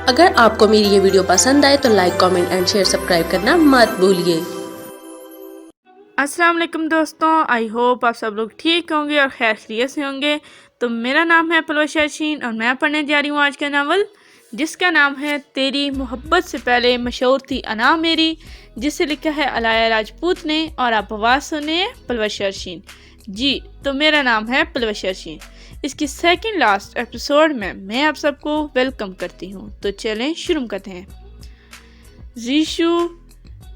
اگر آپ کو میری یہ ویڈیو پسند آئے تو like, comment and share, subscribe کرنا مت بھولیے۔ السلام علیکم دوستوں، آئی ہوپ آپ سب لوگ ٹھیک ہوں گے اور خیر خیریت سے ہوں گے۔ تو میرا نام ہے پلوشا اشین اور میں پڑھنے جا رہی ہوں آج کا ناول، جس کا نام ہے تیری محبت سے پہلے مشہور تھی انا میری، جسے لکھا ہے علیہ راجپوت نے، اور آپ آواز سنے ہیں پلوشا اشین۔ جی تو میرا نام ہے پلوشا اشین۔ اس کی سیکنڈ لاسٹ ایپیسوڈ میں آپ سب کو ویلکم کرتی ہوں۔ تو چلیں شروع کرتے ہیں۔ زیشو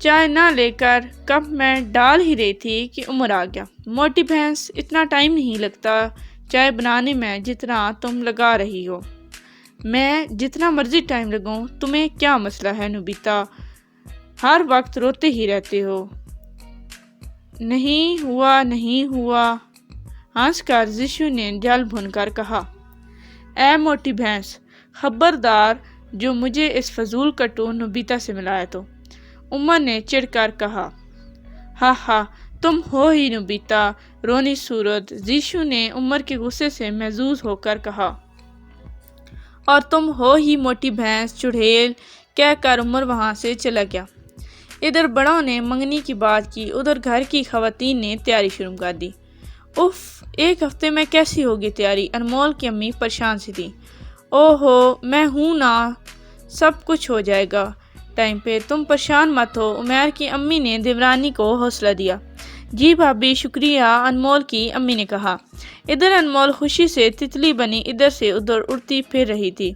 چائے نہ لے کر کپ میں ڈال ہی رہی تھی کہ عمر آ گیا۔ موٹی بھینس، اتنا ٹائم نہیں لگتا چائے بنانے میں جتنا تم لگا رہی ہو۔ میں جتنا مرضی ٹائم لگاؤں، تمہیں کیا مسئلہ ہے نوبیتا؟ ہر وقت روتے ہی رہتے ہو۔ نہیں ہوا ہنس کر زیشو نے جل بھن کر کہا۔ اے موٹی بھینس، خبردار جو مجھے اس فضول کٹو نوبیتا سے ملایا تو، عمر نے چڑھ کر کہا۔ ہاں تم ہو ہی نوبیتا، رونی صورت، زیشو نے عمر کے غصے سے محظوظ ہو کر کہا۔ اور تم ہو ہی موٹی بھینس چڑیل، کہہ کر عمر وہاں سے چلا گیا۔ ادھر بڑوں نے منگنی کی بات کی، ادھر گھر کی خواتین نے تیاری شروع کر دی۔ اف، ایک ہفتے میں کیسی ہوگی تیاری؟ انمول کی امی پریشان سی تھی۔ اوہو، میں ہوں نا، سب کچھ ہو جائے گا ٹائم پہ، تم پریشان مت ہو، عمیر کی امی نے دیورانی کو حوصلہ دیا۔ جی بھابی شکریہ، انمول کی امی نے کہا۔ ادھر انمول خوشی سے تتلی بنی ادھر سے ادھر اڑتی پھر رہی تھی۔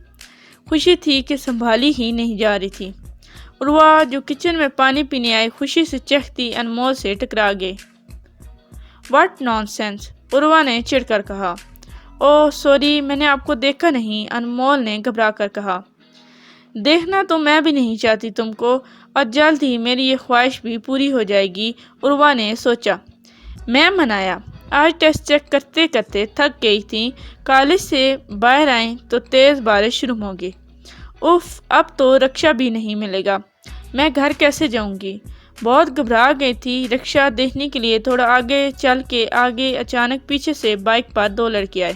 خوشی تھی کہ سنبھالی ہی نہیں جا رہی تھی۔ عروہ جو کچن میں پانی پینے آئے خوشی سے چہکتی انمول سے ٹکرا گئے۔ واٹ نان سینس، عروہ نے چڑھ کر کہا۔ اوہ سوری، میں نے آپ کو دیکھا نہیں، انمول نے گھبرا کر کہا۔ دیکھنا تو میں بھی نہیں چاہتی تم کو، اور جلد ہی میری یہ خواہش بھی پوری ہو جائے گی، عروہ نے سوچا۔ میں منایا، آج ٹیسٹ چیک کرتے کرتے تھک گئی تھی، کالج سے باہر آئیں تو تیز بارش شروع ہوگی۔ اف، اب تو رکشہ بھی نہیں ملے گا، میں گھر کیسے جاؤں گی؟ بہت گھبرا گئی تھی۔ رکشہ دیکھنے کے لیے تھوڑا آگے چل کے آگے اچانک پیچھے سے بائک پر دو لڑکے آئے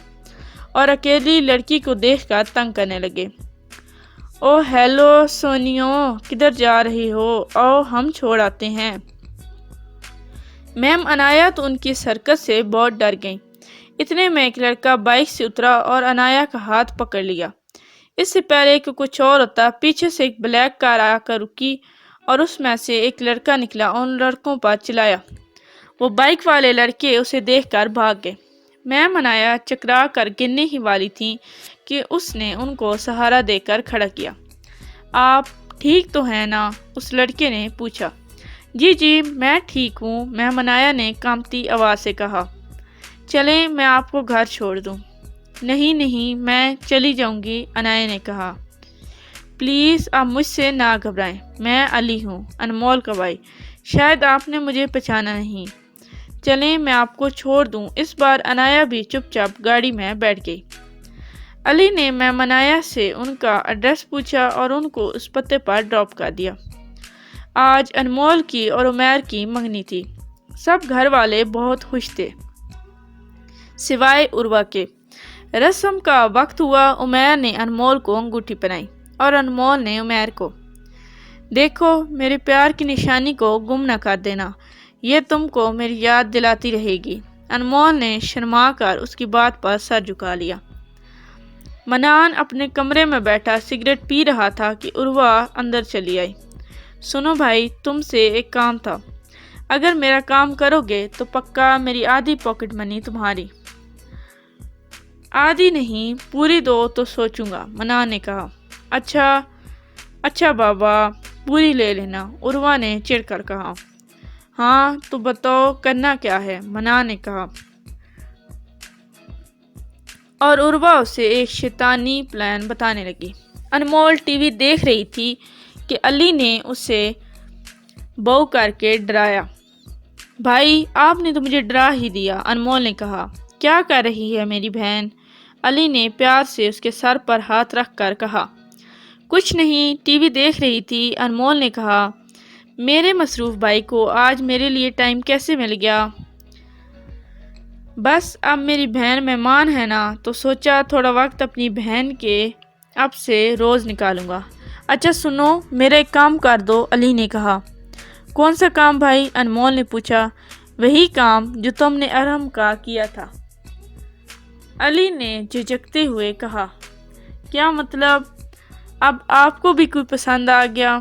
اور اکیلی لڑکی کو دیکھ کر تنگ کرنے لگے۔ او ہیلو سونیو، کدھر جا رہی ہو؟ او ہم چھوڑ آتے ہیں۔ میم انایا تو ان کی حرکت سے بہت ڈر گئیں۔ اتنے میں ایک لڑکا بائک سے اترا اور انایا کا ہاتھ پکڑ لیا۔ اس سے پہلے کہ کچھ اور ہوتا، پیچھے سے ایک بلیک کار آ کر رکی اور اس میں سے ایک لڑکا نکلا اور ان لڑکوں پر چلایا۔ وہ بائک والے لڑکے اسے دیکھ کر بھاگ گئے۔ میم انایا چکرا کر گرنے ہی والی تھی کہ اس نے ان کو سہارا دے کر کھڑا کیا۔ آپ ٹھیک تو ہیں نا؟ اس لڑکے نے پوچھا۔ جی میں ٹھیک ہوں، میم انایا نے کانپتی آواز سے کہا۔ چلیں میں آپ کو گھر چھوڑ دوں۔ نہیں میں چلی جاؤں گی، انایا نے کہا۔ پلیز آپ مجھ سے نہ گھبرائیں، میں علی ہوں، انمول کا بھائی، شاید آپ نے مجھے پہچانا نہیں۔ چلیں میں آپ کو چھوڑ دوں۔ اس بار انایا بھی چپ چاپ گاڑی میں بیٹھ گئی۔ علی نے میم انایا سے ان کا ایڈریس پوچھا اور ان کو اس پتے پر ڈراپ کر دیا۔ آج انمول کی اور عمیر کی منگنی تھی۔ سب گھر والے بہت خوش تھے سوائے عروہ کے۔ رسم کا وقت ہوا، عمیر نے انمول کو انگوٹھی پہنائی اور انمول نے عمیر کو۔ دیکھو، میرے پیار کی نشانی کو گم نہ کر دینا، یہ تم کو میری یاد دلاتی رہے گی۔ انمول نے شرما کر اس کی بات پر سر جھکا لیا۔ منان اپنے کمرے میں بیٹھا سگریٹ پی رہا تھا کہ عروہ اندر چلی آئی۔ سنو بھائی، تم سے ایک کام تھا، اگر میرا کام کرو گے تو پکا میری آدھی پاکٹ منی تمہاری۔ آدھی نہیں، پوری دو تو سوچوں گا، منان نے کہا۔ اچھا بابا، پوری لے لینا، عروہ نے چڑھ کر کہا۔ ہاں تو بتاؤ کرنا کیا ہے، منان نے کہا۔ اور عروہ اسے ایک شیطانی پلان بتانے لگی۔ انمول ٹی وی دیکھ رہی تھی کہ علی نے اسے بو کر کے ڈرایا۔ بھائی آپ نے تو مجھے ڈرا ہی دیا، انمول نے کہا۔ کیا کر رہی ہے میری بہن؟ علی نے پیار سے اس کے سر پر ہاتھ رکھ کر کہا۔ کچھ نہیں، ٹی وی دیکھ رہی تھی، انمول نے کہا۔ میرے مصروف بھائی کو آج میرے لیے ٹائم کیسے مل گیا؟ بس اب میری بہن مہمان ہے نا، تو سوچا تھوڑا وقت اپنی بہن کے اب سے روز نکالوں گا۔ اچھا سنو، میرا ایک کام کر دو، علی نے کہا۔ کون سا کام بھائی؟ انمول نے پوچھا۔ وہی کام جو تم نے ارحم کا کیا تھا، علی نے جھجکتے ہوئے کہا۔ کیا مطلب؟ اب آپ کو بھی کوئی پسند آ گیا؟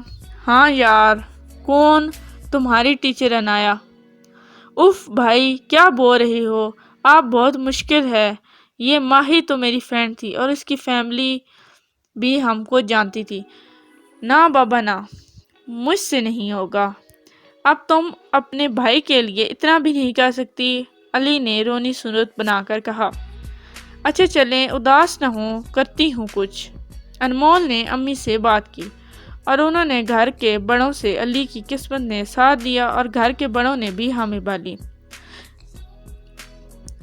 ہاں یار۔ کون؟ تمہاری ٹیچر عنایا۔ اف بھائی، کیا بول رہے ہو آپ؟ بہت مشکل ہے۔ یہ ماہی تو میری فرینڈ تھی اور اس کی فیملی بھی ہم کو جانتی تھی۔ نہ بابا نہ، مجھ سے نہیں ہوگا۔ اب تم اپنے بھائی کے لیے اتنا بھی نہیں کر سکتی، علی نے رونی صورت بنا کر کہا۔ اچھا چلیں، اداس نہ ہوں، کرتی ہوں کچھ۔ انمول نے امی سے بات کی اور انہوں نے گھر کے بڑوں سے علی کی قسمت نے ساتھ دیا اور گھر کے بڑوں نے بھی حامی بھالی۔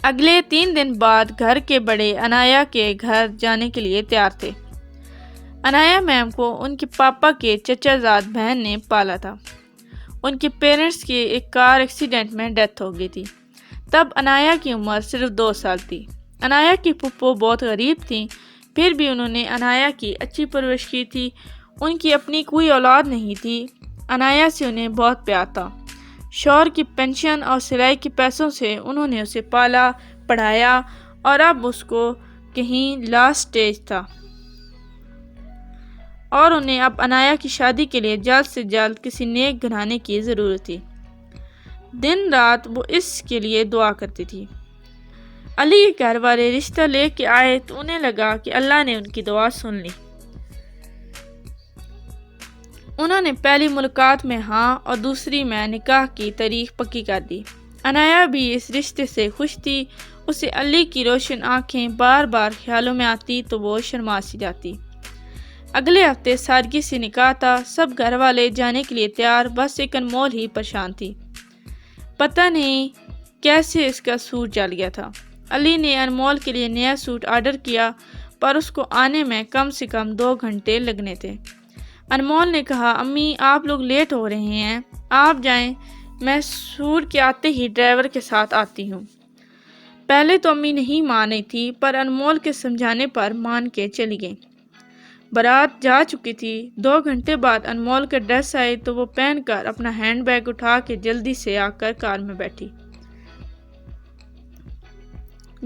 اگلے 3 دن بعد گھر کے بڑے عنایا کے گھر جانے کے لیے تیار تھے۔ عنایا میم کو ان کے پاپا کے چچا زاد بہن نے پالا تھا۔ ان کے پیرنٹس کی ایک کار ایکسیڈنٹ میں ڈیتھ ہو گئی تھی۔ تب عنایا کی عمر صرف 2 سال تھی۔ عنایا کی پھپھو بہت غریب تھیں، پھر بھی انہوں نے عنایا کی اچھی پرورش کی تھی۔ ان کی اپنی کوئی اولاد نہیں تھی۔ عنایا سے انہیں بہت پیار تھا۔ شوہر کی پینشن اور سلائی کے پیسوں سے انہوں نے اسے پالا، پڑھایا اور اب اس کو کہیں لاسٹ سٹیج تھا اور انہیں اب عنایا کی شادی کے لیے جلد سے جلد کسی نیک گھرانے کی ضرورت تھی۔ دن رات وہ اس کے لیے دعا کرتی تھی۔ علی کے گھر والے رشتہ لے کے آئے تو انہیں لگا کہ اللہ نے ان کی دعا سن لی۔ انہوں نے پہلی ملاقات میں ہاں اور دوسری میں نکاح کی تاریخ پکی کر دی۔ عنایا بھی اس رشتے سے خوش تھی۔ اسے علی کی روشن آنکھیں بار بار خیالوں میں آتی تو وہ شرما سی جاتی۔ اگلے ہفتے سادگی سے نکاح تھا۔ سب گھر والے جانے کے لیے تیار، بس ایک انمول ہی پریشان تھی۔ پتہ نہیں کیسے اس کا سوٹ جل گیا تھا۔ علی نے انمول کے لیے نیا سوٹ آرڈر کیا پر اس کو آنے میں کم سے کم 2 گھنٹے لگنے تھے۔ انمول نے کہا، امی آپ لوگ لیٹ ہو رہے ہیں، آپ جائیں، میں سوٹ کے آتے ہی ڈرائیور کے ساتھ آتی ہوں۔ پہلے تو امی نہیں مان رہی تھی پر انمول کے سمجھانے پر مان کے چلی گئی۔ بارات جا چکی تھی۔ 2 گھنٹے بعد انمول کا ڈریس آئی تو وہ پہن کر اپنا ہینڈ بیگ اٹھا کے جلدی سے آ کر کار میں بیٹھی۔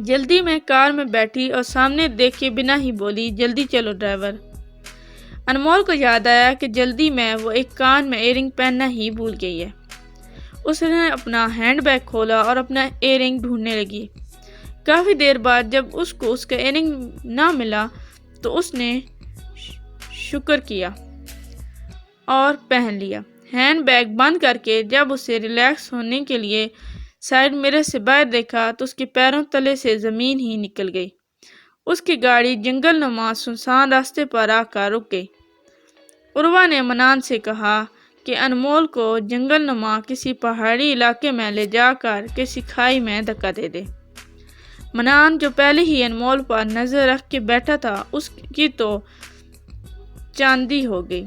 جلدی میں کار میں بیٹھی اور سامنے دیکھے بنا ہی بولی، جلدی چلو ڈرائیور۔ انمول کو یاد آیا کہ جلدی میں وہ ایک کان میں ایئرنگ پہننا ہی بھول گئی ہے۔ اس نے اپنا ہینڈ بیگ کھولا اور اپنا ایئرنگ ڈھونڈنے لگی۔ کافی دیر بعد جب اس کو اس کا ایئرنگ نہ ملا تو اس نے شکر کیا اور پہن لیا۔ ہینڈ بیگ بند کر کے جب اسے ریلیکس ہونے کے لیے سائیڈ مرر سے باہر دیکھا تو اس کے پیروں تلے سے زمین ہی نکل گئی۔ اس کی گاڑی جنگل نما سنسان راستے پر آ کر رک گئی۔ عروہ نے منان سے کہا کہ انمول کو جنگل نما کسی پہاڑی علاقے میں لے جا کر کسی کھائی میں دھکا دے دے۔ منان جو پہلے ہی انمول پر نظر رکھ کے بیٹھا تھا، اس کی تو چاندی ہو گئی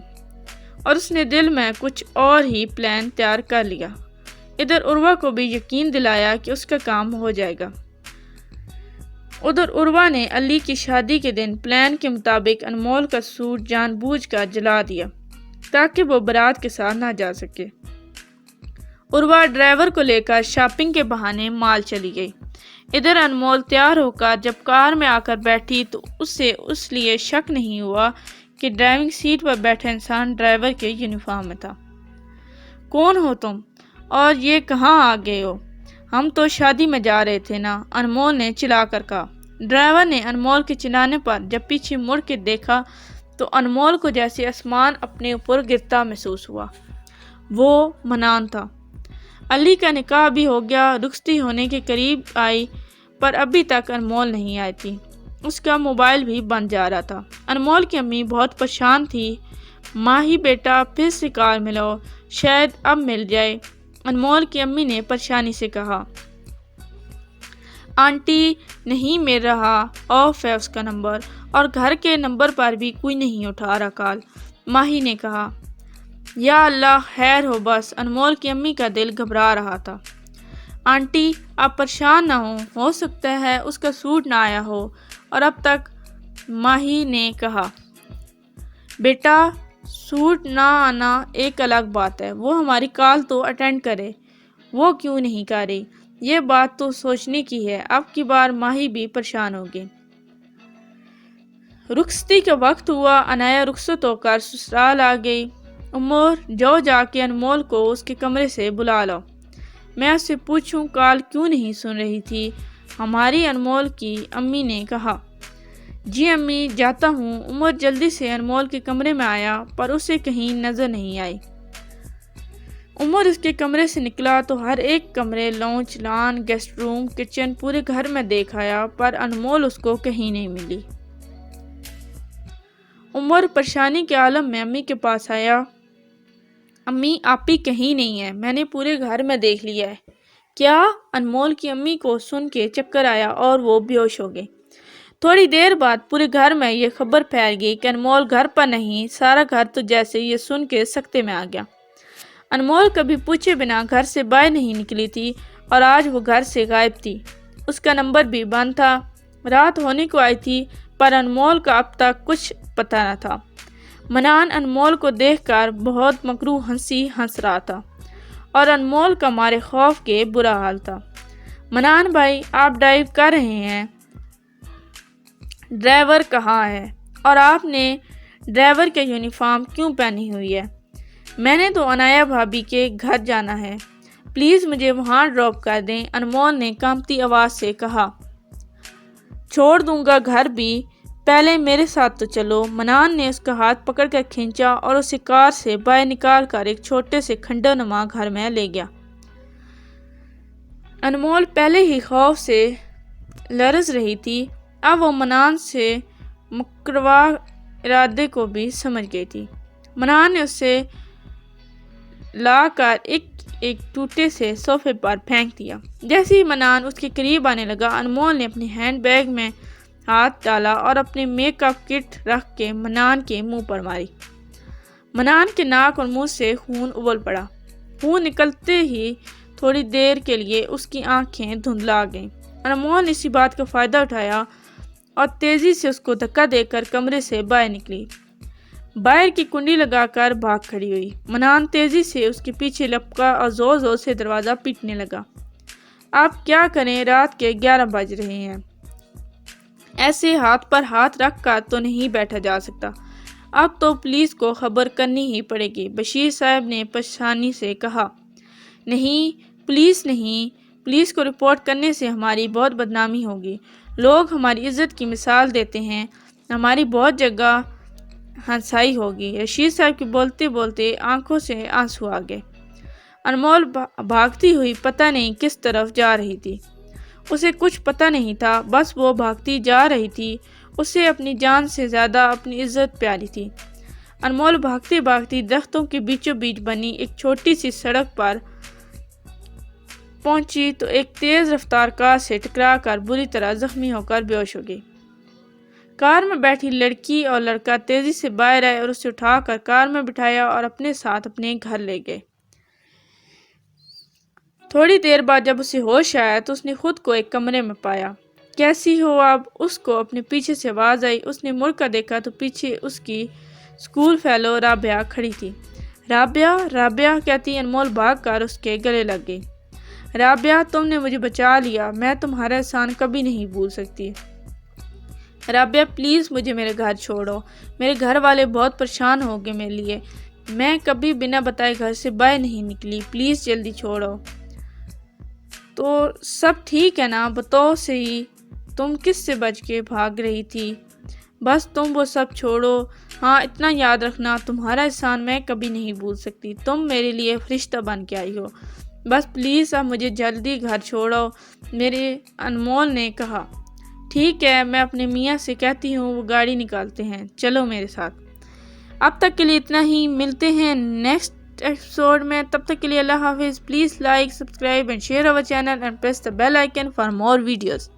اور اس نے دل میں کچھ اور ہی پلان تیار کر لیا۔ ادھر عروہ کو بھی یقین دلایا کہ اس کا کام ہو جائے گا۔ ادھر عروہ نے علی کی شادی کے دن پلان کے مطابق انمول کا سوٹ جان بوجھ کر جلا دیا تاکہ وہ بارات کے ساتھ نہ جا سکے۔ عروہ ڈرائیور کو لے کر شاپنگ کے بہانے مال چلی گئی۔ ادھر انمول تیار ہو کر جب کار میں آ کر بیٹھی تو اسے اس لیے شک نہیں ہوا کہ ڈرائیونگ سیٹ پر بیٹھا انسان ڈرائیور کے یونیفارم میں تھا۔ کون ہو تم اور یہ کہاں آ گئے ہو؟ ہم تو شادی میں جا رہے تھے نا، انمول نے چلا کر کہا۔ ڈرائیور نے انمول کے چلانے پر جب پیچھے مڑ کے دیکھا تو انمول کو جیسے آسمان اپنے اوپر گرتا محسوس ہوا۔ وہ منان تھا۔ علی کا نکاح بھی ہو گیا، رخصتی ہونے کے قریب آئی پر ابھی تک انمول نہیں آئی تھی۔ اس کا موبائل بھی بند جا رہا تھا۔ انمول کی امی بہت پریشان تھی۔ ماہی بیٹا پھر سے کار ملاؤ، شاید اب مل جائے، انمول کی امی نے پریشانی سے کہا۔ آنٹی نہیں مل رہا، آف ہے اس کا نمبر اور گھر کے نمبر پر بھی کوئی نہیں اٹھا رہا کال، ماہی نے کہا۔ یا اللہ خیر ہو بس، انمول کی امی کا دل گھبرا رہا تھا۔ آنٹی آپ پریشان نہ ہو سکتا ہے اس کا سوٹ نہ آیا ہو اور اب تک، ماہی نے کہا۔ بیٹا سوٹ نہ آنا ایک الگ بات ہے، وہ ہماری کال تو اٹینڈ کرے، وہ کیوں نہیں کر رہی؟ یہ بات تو سوچنے کی ہے۔ اب کی بار ماہی بھی پریشان ہوگی۔ رخصتی کا وقت ہوا، عنایا رخصت ہو کر سسرال آ گئی۔ امور جا کے انمول کو اس کے کمرے سے بلا لاؤ، میں اس سے پوچھوں کال کیوں نہیں سن رہی تھی، ہماری انمول کی امی نے کہا۔ جی امی، جاتا ہوں۔ عمر جلدی سے انمول کے کمرے میں آیا پر اسے کہیں نظر نہیں آئی۔ عمر اس کے کمرے سے نکلا تو ہر ایک کمرے، لانچ، لان، گیسٹ روم، کچن، پورے گھر میں دیکھ آیا پر انمول اس کو کہیں نہیں ملی۔ عمر پریشانی کے عالم میں امی کے پاس آیا۔ امی، آپی کہیں نہیں ہے، میں نے پورے گھر میں دیکھ لیا ہے۔ کیا؟ انمول کی امی کو سن کے چکر آیا اور وہ بے ہوش ہو گئی۔ تھوڑی دیر بعد پورے گھر میں یہ خبر پھیل گئی کہ انمول گھر پر نہیں۔ سارا گھر تو جیسے یہ سن کے سکتے میں آ گیا۔ انمول کبھی پوچھے بنا گھر سے باہر نہیں نکلی تھی اور آج وہ گھر سے غائب تھی۔ اس کا نمبر بھی بند تھا۔ رات ہونے کو آئی تھی پر انمول کا اب تک کچھ پتہ نہ تھا۔ منان انمول کو دیکھ کر بہت مکروہ ہنسی ہنس رہا تھا اور انمول کا مارے خوف کے برا حال تھا۔ منان بھائی، آپ ڈرائیو کر رہے ہیں؟ ڈرائیور کہاں ہے؟ اور آپ نے ڈرائیور کا یونیفارم کیوں پہنی ہوئی ہے؟ میں نے تو عنایا بھابی کے گھر جانا ہے، پلیز مجھے وہاں ڈراپ کر دیں، انمول نے کانپتی آواز سے کہا۔ چھوڑ دوں گا گھر بھی، پہلے میرے ساتھ تو چلو۔ منان نے اس کا ہاتھ پکڑ کر کھینچا اور اسے کار سے باہر نکال کر ایک چھوٹے سے کھنڈر نما گھر میں لے گیا۔ انمول پہلے ہی خوف سے لرز رہی تھی، اب وہ منان سے مکروا ارادے کو بھی سمجھ گئی تھی۔ منان نے اسے لا کر ایک ٹوٹے سے صوفے پر پھینک دیا۔ جیسے ہی منان اس کے قریب آنے لگا، انمول نے اپنے ہینڈ بیگ میں ہاتھ ڈالا اور اپنے میک اپ کٹ رکھ کے منان کے منہ پر ماری۔ منان کے ناک اور منہ سے خون ابل پڑا۔ خون نکلتے ہی تھوڑی دیر کے لیے اس کی آنکھیں دھندلا گئیں۔ انمول نے اسی بات کا فائدہ اٹھایا اور تیزی سے اس کو دھکا دے کر کمرے سے باہر نکلی۔ باہر کی کنڈی لگا کر بھاگ کھڑی ہوئی۔ منان تیزی سے اس کے پیچھے لپکا اور زور زور سے دروازہ پیٹنے لگا۔ آپ کیا کریں، رات کے 11 بج رہے ہیں، ایسے ہاتھ پر ہاتھ رکھ کر تو نہیں بیٹھا جا سکتا، اب تو پولیس کو خبر کرنی ہی پڑے گی، بشیر صاحب نے پریشانی سے کہا۔ نہیں، پولیس نہیں، پولیس کو رپورٹ کرنے سے ہماری بہت بدنامی ہوگی، لوگ ہماری عزت کی مثال دیتے ہیں، ہماری بہت جگہ ہنسائی ہوگی۔ رشید صاحب کے بولتے بولتے آنکھوں سے آنسو آ گئے۔ انمول بھاگتی ہوئی پتہ نہیں کس طرف جا رہی تھی، اسے کچھ پتہ نہیں تھا، بس وہ بھاگتی جا رہی تھی۔ اسے اپنی جان سے زیادہ اپنی عزت پیاری تھی۔ انمول بھاگتے بھاگتی درختوں کے بیچوں بیچ بنی ایک چھوٹی سی سڑک پر پہنچی تو ایک تیز رفتار کار سے ٹکرا کر بری طرح زخمی ہو کر بے ہوش ہو گئی۔ کار میں بیٹھی لڑکی اور لڑکا تیزی سے باہر آئے اور اسے اٹھا کر کار میں بٹھایا اور اپنے ساتھ اپنے گھر لے گئے۔ تھوڑی دیر بعد جب اسے ہوش آیا تو اس نے خود کو ایک کمرے میں پایا۔ کیسی ہو اب؟ اس کو اپنے پیچھے سے آواز آئی۔ اس نے مڑ کر دیکھا تو پیچھے اس کی اسکول فیلو رابعہ کھڑی تھی۔ رابعہ، رابعہ کہتی انمول بھاگ کر اس کے گلے لگ گئی۔ رابعہ، تم نے مجھے بچا لیا، میں تمہارا احسان کبھی نہیں بھول سکتی۔ رابعہ پلیز مجھے میرے گھر چھوڑو، میرے گھر والے بہت پریشان ہو گئے میرے لیے، میں کبھی بنا بتائے گھر سے باہر نہیں نکلی، پلیز جلدی چھوڑو۔ تو سب ٹھیک ہے نا؟ بتاؤ صحیح، تم کس سے بچ کے بھاگ رہی تھی؟ بس تم وہ سب چھوڑو، ہاں اتنا یاد رکھنا، تمہارا احسان میں کبھی نہیں بھول سکتی، تم میرے لیے فرشتہ بن کے آئی ہو، بس پلیز اب مجھے جلدی گھر چھوڑو، میرے انمول نے کہا۔ ٹھیک ہے، میں اپنے میاں سے کہتی ہوں، وہ گاڑی نکالتے ہیں، چلو میرے ساتھ۔ اب تک کے لیے اتنا ہی، ملتے ہیں نیکسٹ ایپیسوڈ میں، تب تک کے لیے اللہ حافظ۔ Please like, subscribe and share our channel and press the bell icon for more videos.